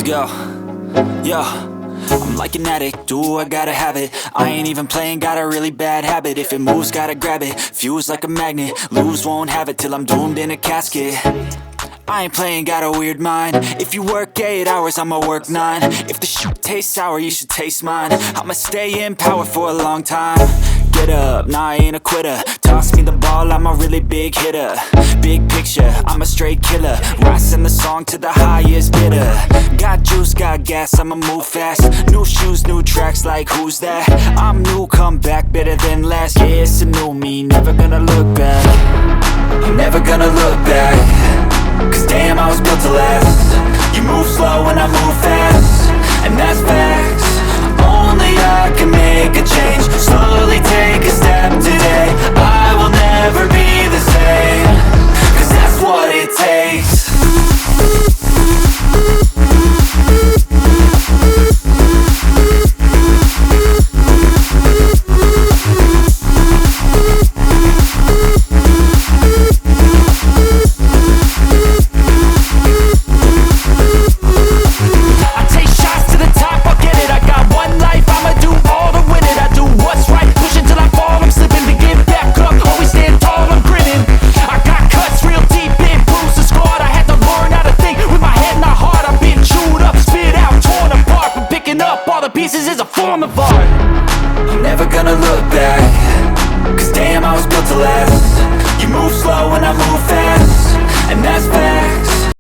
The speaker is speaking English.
Let's go. Yo, I'm like an addict, do I gotta have it. I ain't even playing, got a really bad habit. If it moves, gotta grab it, fuse like a magnet. Lose, won't have it till I'm doomed in a casket. I ain't playing, got a weird mind. If you work 8 hours, I'ma work 9. If the shit tastes sour, you should taste mine. I'ma stay in power for a long time. Get up, nah, I ain't a quitter. Toss me the ball, I'm a really big hitter. Big picture, I'm a straight killer. Rising the song to the highest bidder. Got juice, got gas, I'ma move fast. New shoes, new tracks, like who's that? I'm new, come back, better than last. Yeah, it's a new me, never gonna look back. I'm never gonna look back. Cause damn, I was built to last. You move slow and I move fast, and that's facts. Only I can make a change. Slowly take a step today. I will never be the same. Cause that's what it takes. Pieces is a form of art. I'm never gonna look back.